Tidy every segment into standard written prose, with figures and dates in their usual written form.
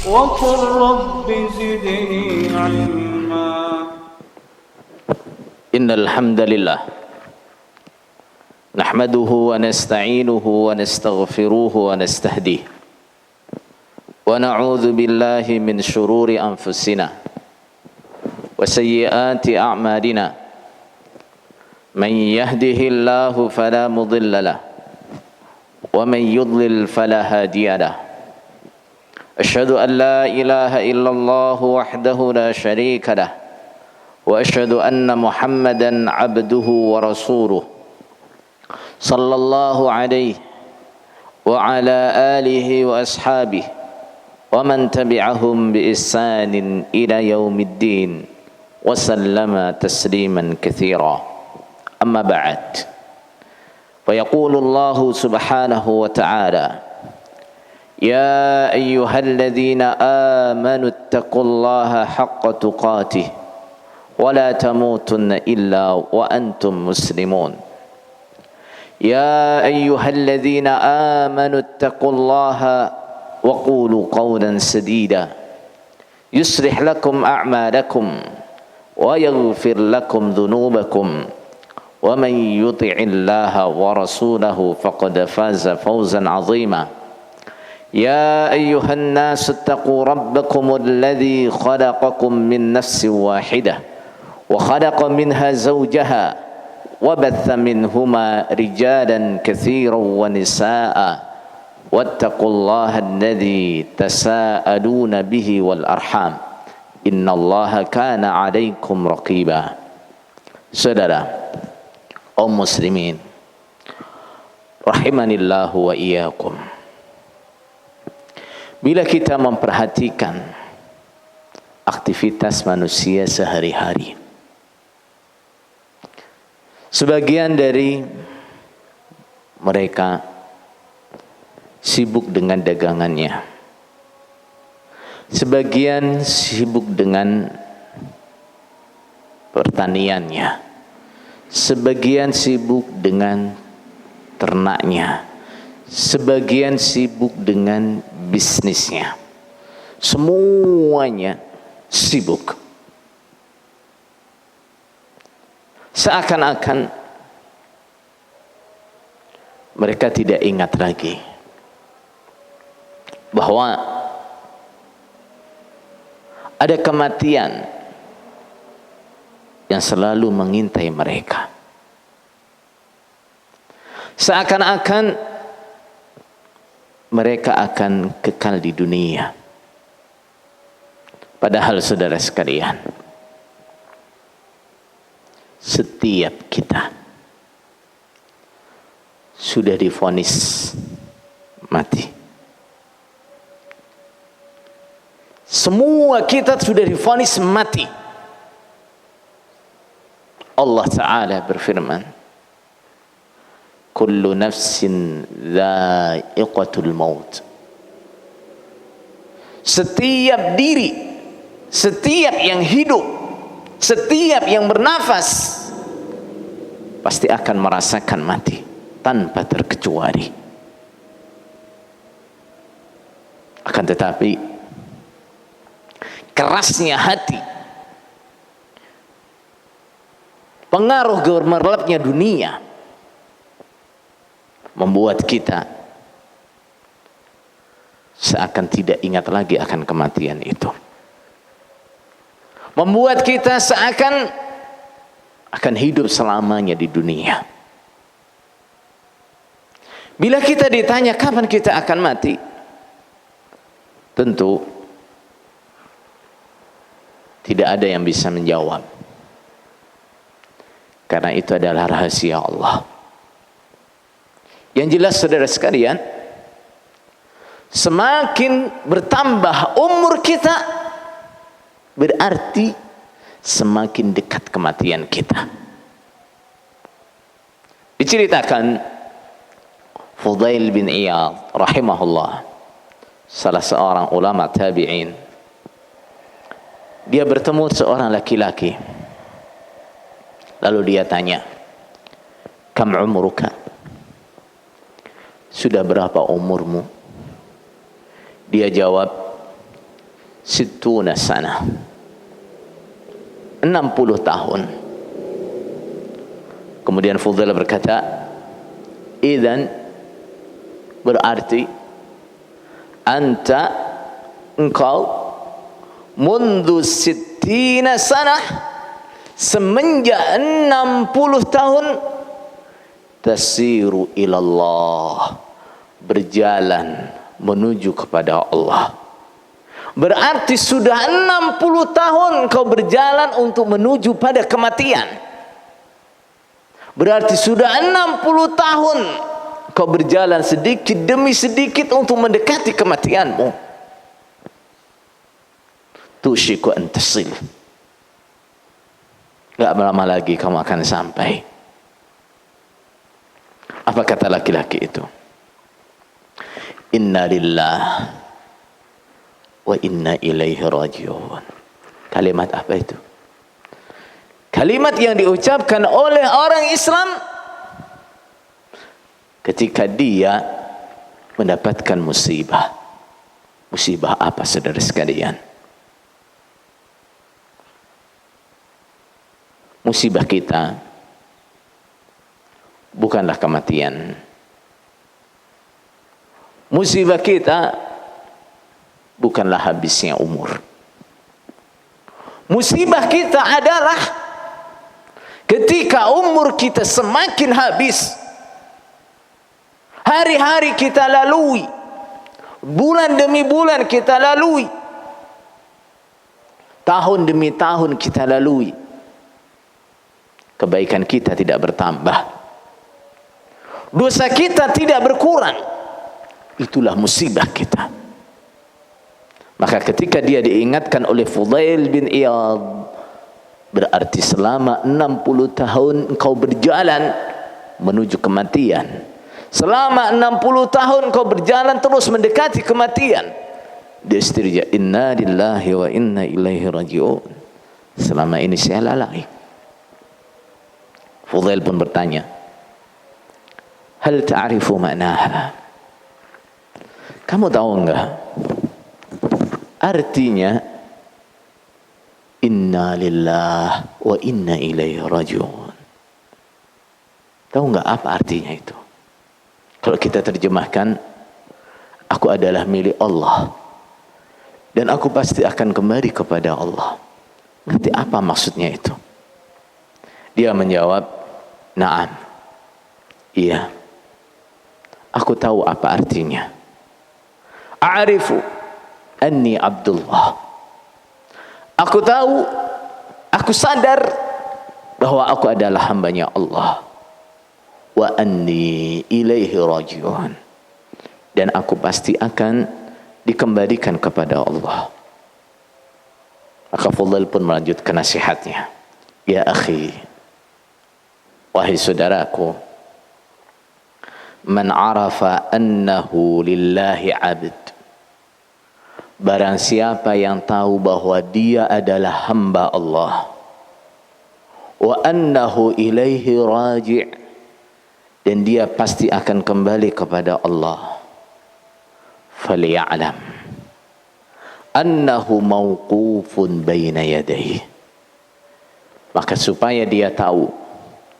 وقل رب زدني علما. إن الحمد لله نحمده ونستعينه ونستغفره ونستهديه ونعوذ بالله من شرور أنفسنا وسيئات أعمالنا. من يهده الله فلا مضل له ومن يضلل فلا هادي له. أشهد أن لا إله إلا الله وحده لا شريك له وأشهد أن محمدا عبده ورسوله صلى الله عليه وعلى آله وأصحابه ومن تبعهم بإحسان إلى يوم الدين وسلم تسليما كثيرا. أما بعد، فيقول الله سبحانه وتعالى: يا أيها الذين آمنوا اتقوا الله حق تقاته ولا تموتن إلا وأنتم مسلمون. يا أيها الذين آمنوا اتقوا الله وقولوا قولا سديدا يصلح لكم أعمالكم ويغفر لكم ذنوبكم ومن يطع الله ورسوله فقد فاز فوزا عظيما. يا أيها الناس اتقوا ربكم الذي خلقكم من نفس واحدة وخلق منها زوجها وبث منهما رجالا كثيرا ونساء واتقوا الله الذي تساءلون به والأرحام إن الله كان عليكم رقيبا. Saudara kaum muslimin rahimanillahu wa iyyakum, bila kita memperhatikan aktivitas manusia sehari-hari, sebagian dari mereka sibuk dengan dagangannya, sebagian sibuk dengan pertaniannya, sebagian sibuk dengan ternaknya, sebagian sibuk dengan bisnisnya. Semuanya sibuk. Seakan-akan mereka tidak ingat lagi bahwa ada kematian yang selalu mengintai mereka. Seakan-akan mereka akan kekal di dunia. Padahal saudara sekalian, setiap kita sudah divonis mati. Semua kita sudah divonis mati. Allah Ta'ala berfirman, kullu nafsin dha'iqatul maut. Setiap diri, setiap yang hidup, setiap yang bernafas pasti akan merasakan mati tanpa terkecuali. Akan tetapi kerasnya hati, pengaruh gemerlapnya dunia membuat kita seakan tidak ingat lagi akan kematian itu. Membuat kita seakan akan hidup selamanya di dunia. Bila kita ditanya kapan kita akan mati, tentu tidak ada yang bisa menjawab, karena itu adalah rahasia Allah. Yang jelas saudara sekalian, semakin bertambah umur kita, berarti semakin dekat kematian kita. Diceritakan Fudail bin Iyad rahimahullah, salah seorang ulama tabi'in, dia bertemu seorang laki-laki. Lalu dia tanya, kam umruka? sudah berapa umurmu? Dia jawab, 60 sana, 60 tahun. Kemudian Fudail berkata, idzan, berarti engkau mundu 60 sana, semenjak 60 tahun, tasiru ilallah, berjalan menuju kepada Allah. Berarti sudah 60 tahun kau berjalan untuk menuju pada kematian. Berarti sudah 60 tahun kau berjalan sedikit demi sedikit untuk mendekati kematianmu. Tushiku an tasil. Gak lama lagi kamu akan sampai. Apa kata laki-laki itu? Inna lillah wa inna ilaihi raji'un. Kalimat apa itu? Kalimat yang diucapkan oleh orang Islam ketika dia mendapatkan musibah. Musibah apa, saudara sekalian? Musibah kita bukanlah kematian. Musibah kita bukanlah habisnya umur. Musibah kita adalah ketika umur kita semakin habis, hari-hari kita lalui, bulan demi bulan kita lalui, tahun demi tahun kita lalui, kebaikan kita tidak bertambah, dosa kita tidak berkurang. Itulah musibah kita. Maka ketika dia diingatkan oleh Fudail bin Iyad, berarti selama 60 tahun engkau berjalan menuju kematian. Selama 60 tahun engkau berjalan terus mendekati kematian. Dia istirja, inna lillahi wa inna ilaihi raji'un. Selama ini saya lalai. Fudail pun bertanya, hal ta'rifu ma'naha? Kamu tahu enggak artinya inna lillah wa inna ilaihi raji'un? Tahu enggak apa artinya itu? Kalau kita terjemahkan, aku adalah milik Allah dan aku pasti akan kembali kepada Allah. Ngerti apa maksudnya itu? Dia menjawab, na'am, iya, aku tahu apa artinya. A'rifu anni Abdullah. Aku tahu, aku sadar bahwa aku adalah hambanya Allah. Wa anni ilaihi raji'un. Dan aku pasti akan dikembalikan kepada Allah. Maka Fudail pun melanjutkan nasihatnya. Ya akhi, wahai saudaraku, man arafa annahu lillahi abd, barang siapa yang tahu bahwa dia adalah hamba Allah, wa annahu ilaihi raji', dan dia pasti akan kembali kepada Allah, faliya'lam annahu mawqufun baina yadayhi, maka supaya dia tahu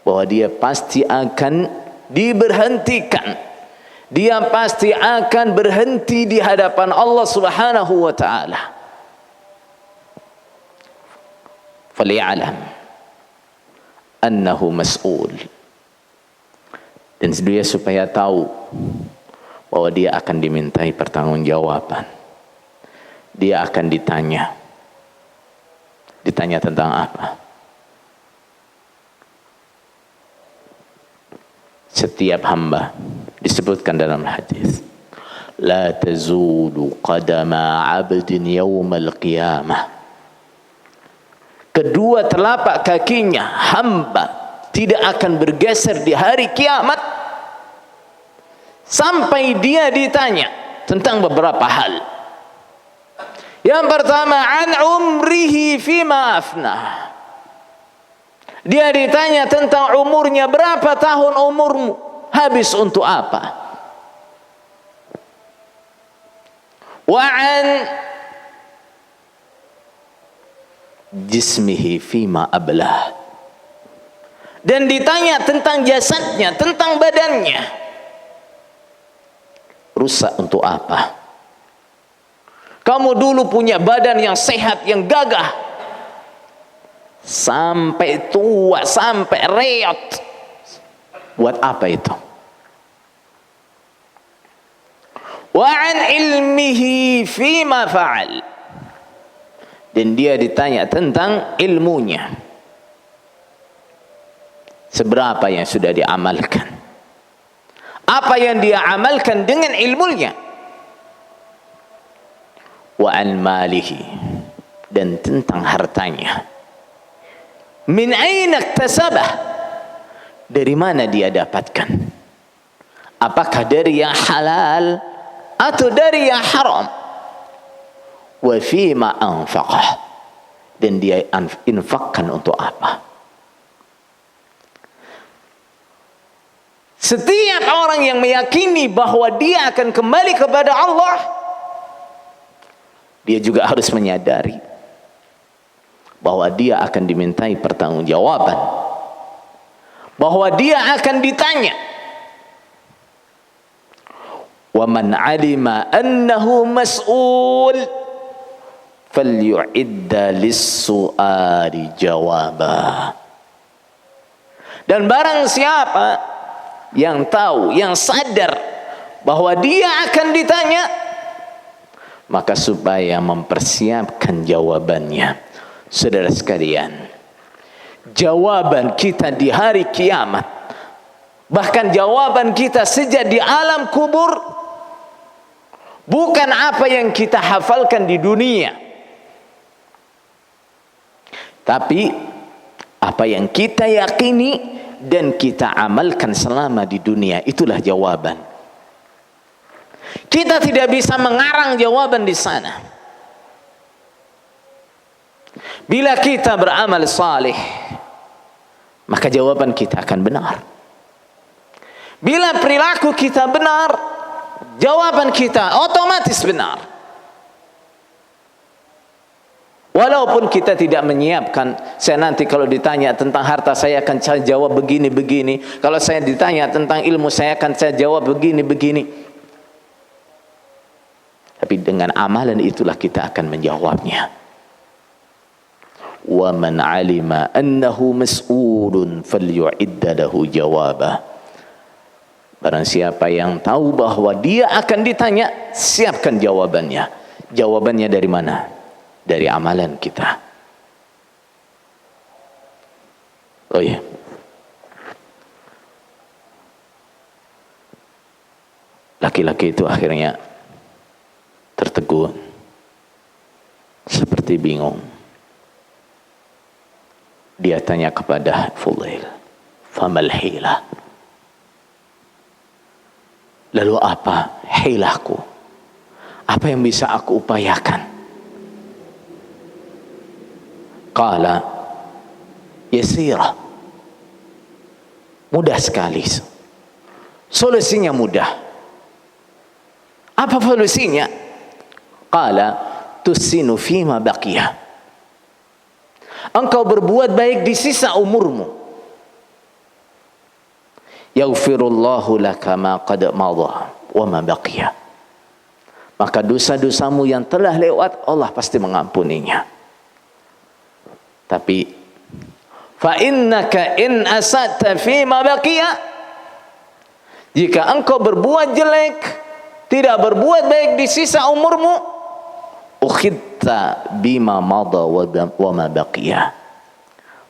bahwa dia pasti akan diberhentikan, dia pasti akan berhenti di hadapan Allah Subhanahu wa ta'ala. Faliya'lam annahu mas'ul, dan dia supaya tahu bahwa dia akan dimintai pertanggungjawaban. Dia akan ditanya. Ditanya tentang apa? Setiap hamba, disebutkan dalam hadis, la tazulu qadama 'abdin yaumal qiyamah, kedua telapak kakinya hamba tidak akan bergeser di hari kiamat sampai dia ditanya tentang beberapa hal. Yang pertama, an umrihi fima afnah, dia ditanya tentang umurnya, berapa tahun umurmu, habis untuk apa? wa an jismihi fima ablah, dan ditanya tentang jasadnya, tentang badannya. Rusak untuk apa? Kamu dulu punya badan yang sehat, yang gagah, sampai tua, sampai reot. Buat apa itu? Wa an ilmihi fima fa'al, dan dia ditanya tentang ilmunya, seberapa yang sudah diamalkan, apa yang dia amalkan dengan ilmunya. Wa an malihi, dan tentang hartanya. Min aina iktasabah, dari mana dia dapatkan, apakah dari yang halal atau dari yang haram. Wa fima anfaqah, dan dia infakkan untuk apa. Setiap orang yang meyakini bahwa dia akan kembali kepada Allah, dia juga harus menyadari bahwa dia akan dimintai pertanggungjawaban, bahwa dia akan ditanya. Wa man alima annahu mas'ul falyu'idda lis-su'ali jawaba. Dan barang siapa yang tahu, yang sadar bahwa dia akan ditanya, maka supaya mempersiapkan jawabannya. Saudara sekalian, jawaban kita di hari kiamat, bahkan jawaban kita sejak di alam kubur, bukan apa yang kita hafalkan di dunia, tapi apa yang kita yakini dan kita amalkan selama di dunia. Itulah jawaban. Kita tidak bisa mengarang jawaban di sana. Bila kita beramal saleh, maka jawaban kita akan benar. Bila perilaku kita benar, jawaban kita otomatis benar. Walaupun kita tidak menyiapkan, saya nanti kalau ditanya tentang harta saya akan saya jawab begini-begini. Kalau saya ditanya tentang ilmu saya akan saya jawab begini-begini. Tapi dengan amalan itulah kita akan menjawabnya. Wa man alima annahu mas'ulun falyu'idda lahu jawaba. Barang siapa yang tahu bahwa dia akan ditanya, siapkan jawabannya. Jawabannya dari mana? Dari amalan kita. Oh iya. Laki-laki itu akhirnya tertegun, seperti bingung. Dia tanya kepada Fudail, famal hilah, lalu apa hilahku, apa yang bisa aku upayakan? Qala yasirah, mudah sekali, solusinya mudah. Apa solusinya? Qala tusinu fima baqiyah, engkau berbuat baik di sisa umurmu. Yaghfirullahu laka ma qad madha wa ma baqiya, maka dosa-dosamu yang telah lewat Allah pasti mengampuninya. Tapi fa innaka in asata fima baqiya, jika engkau berbuat jelek, tidak berbuat baik di sisa umurmu, ukhidta bima madha wa ma baqiya,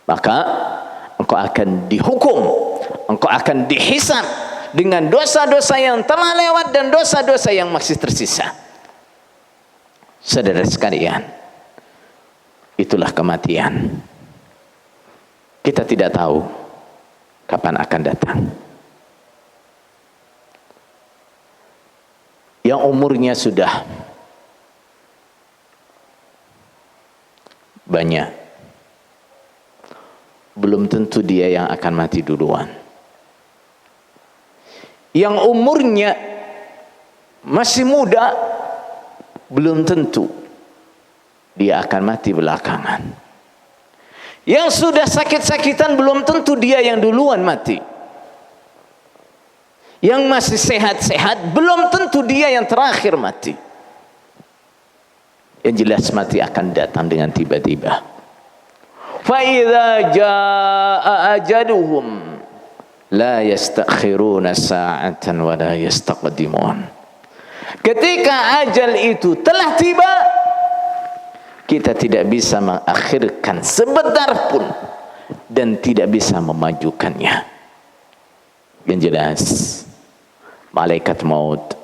maka engkau akan dihukum, engkau akan dihisab dengan dosa-dosa yang telah lewat dan dosa-dosa yang masih tersisa. Saudara sekalian, itulah kematian. Kita tidak tahu kapan akan datang. Yang umurnya sudah banyak, belum tentu dia yang akan mati duluan. Yang umurnya masih muda, belum tentu dia akan mati belakangan. Yang sudah sakit-sakitan belum tentu dia yang duluan mati. Yang masih sehat-sehat belum tentu dia yang terakhir mati. Yang jelas mati akan datang dengan tiba-tiba. Fa idza jaa ajaluhum la yastakhiruna sa'atan wa la yastaqdimun. Ketika ajal itu telah tiba, kita tidak bisa mengakhirkan sebentar pun dan tidak bisa memajukannya. Yang jelas, malaikat maut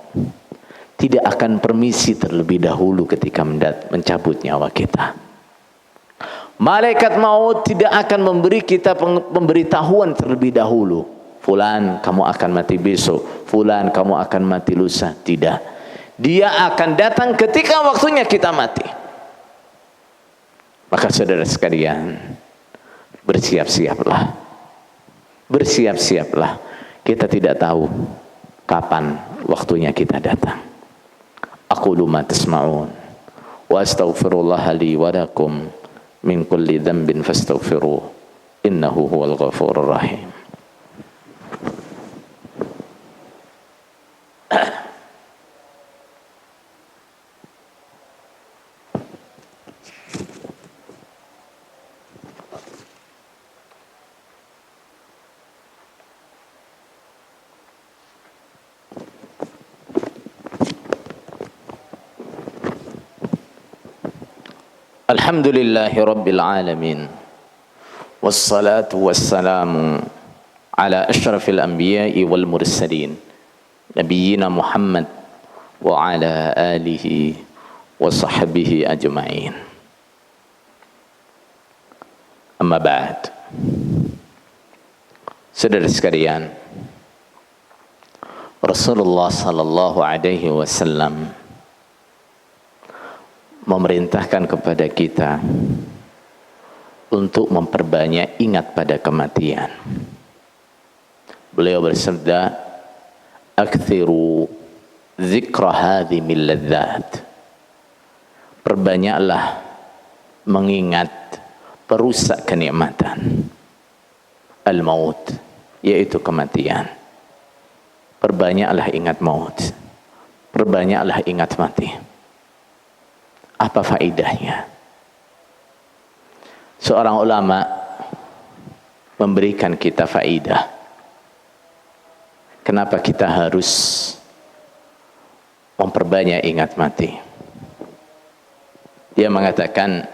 tidak akan permisi terlebih dahulu ketika mencabut nyawa kita. Malaikat maut tidak akan memberi kita pemberitahuan terlebih dahulu. Fulan, kamu akan mati besok. Fulan, kamu akan mati lusa. Tidak. Dia akan datang ketika waktunya kita mati. Maka saudara sekalian, bersiap-siaplah. Bersiap-siaplah. Kita tidak tahu kapan waktunya kita datang. Aqulu ma tasma'un wa astaghfirullah li wa lakum min kulli dhanbin fastaghfiruh innahu huwal ghafurur rahim. Alhamdulillahi Rabbil Alamin, wassalatu wassalamu ala ashrafil anbiya'i wal mursalin, nabiyyina Muhammad wa ala alihi wa sahbihi ajma'in. Amma ba'd. Saudara sekalian, Rasulullah sallallahu alaihi wasallam memerintahkan kepada kita untuk memperbanyak ingat pada kematian. Beliau bersabda, "Aktsiru dzikra hadhimil ladzat." Perbanyaklah mengingat perusak kenikmatan. Al-maut, yaitu kematian. Perbanyaklah ingat maut. Perbanyaklah ingat mati. Apa faedahnya? Seorang ulama memberikan kita faedah. Kenapa kita harus memperbanyak ingat mati? Dia mengatakan,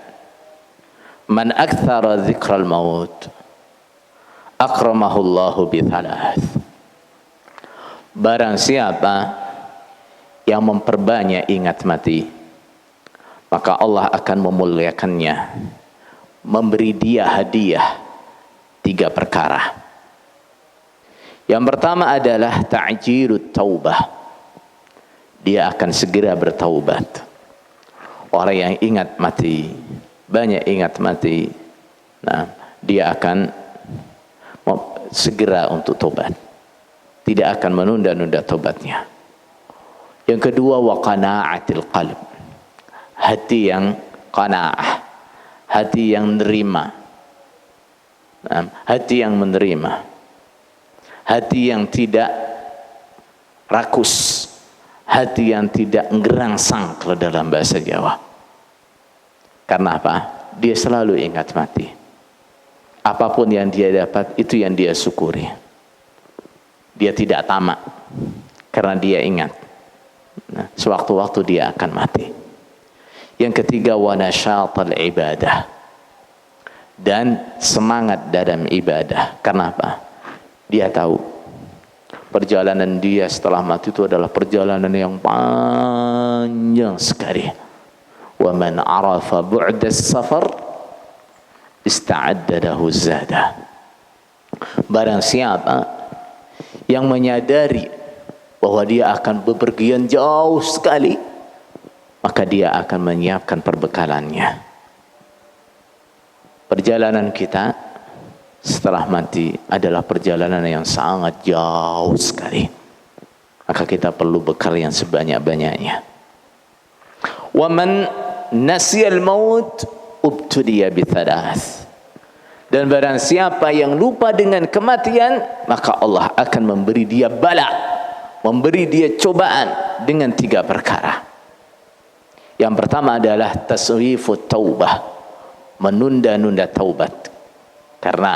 man aktsara dzikral maut akramahullahu bi thalath. Barang siapa yang memperbanyak ingat mati, maka Allah akan memuliakannya, memberi dia hadiah 3 perkara. Yang pertama adalah ta'jirut taubah. Dia akan segera bertaubat. Orang yang ingat mati, banyak ingat mati, nah, dia akan segera untuk tobat. Tidak akan menunda-nunda tobatnya. Yang kedua, wa qana'atil qalb. Hati yang qanaah, hati yang menerima, hati yang menerima, hati yang tidak rakus, hati yang tidak ngerangsang kalau dalam bahasa Jawa. Karena apa? Dia selalu ingat mati. Apapun yang dia dapat, itu yang dia syukuri. Dia tidak tamak karena dia ingat, nah, sewaktu-waktu dia akan mati. Yang ketiga, wa nasyatal ibadah, dan semangat dalam ibadah. Kenapa? Dia tahu perjalanan dia setelah mati itu adalah perjalanan yang panjang sekali. Wa man arafa bu'das safar ista'adda lahu zada. Barang siapa yang menyadari bahwa dia akan bepergian jauh sekali, maka dia akan menyiapkan perbekalannya. Perjalanan kita setelah mati adalah perjalanan yang sangat jauh sekali. Maka kita perlu bekal yang sebanyak-banyaknya. Wa man nasiyal maut ubtuliya bithalath. Dan barang siapa yang lupa dengan kematian, maka Allah akan memberi dia bala, memberi dia cobaan dengan 3 perkara. Yang pertama adalah taswifut taubah, menunda-nunda taubat. Karena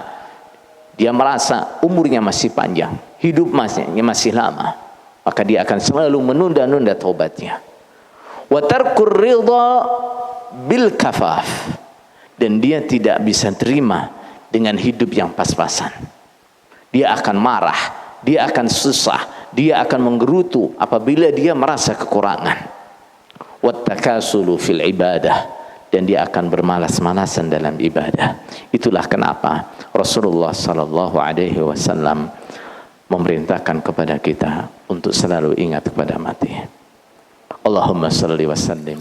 dia merasa umurnya masih panjang, hidup masih lama, maka dia akan selalu menunda-nunda taubatnya. Wa tarkur ridha bil kafaf, dan dia tidak bisa terima dengan hidup yang pas-pasan. Dia akan marah, dia akan susah, dia akan menggerutu apabila dia merasa kekurangan. Wattakasulu fil ibadah, dan dia akan bermalas-malasan dalam ibadah. Itulah kenapa Rasulullah sallallahu alaihi wasallam memerintahkan kepada kita untuk selalu ingat kepada mati. Allahumma salli wa sallim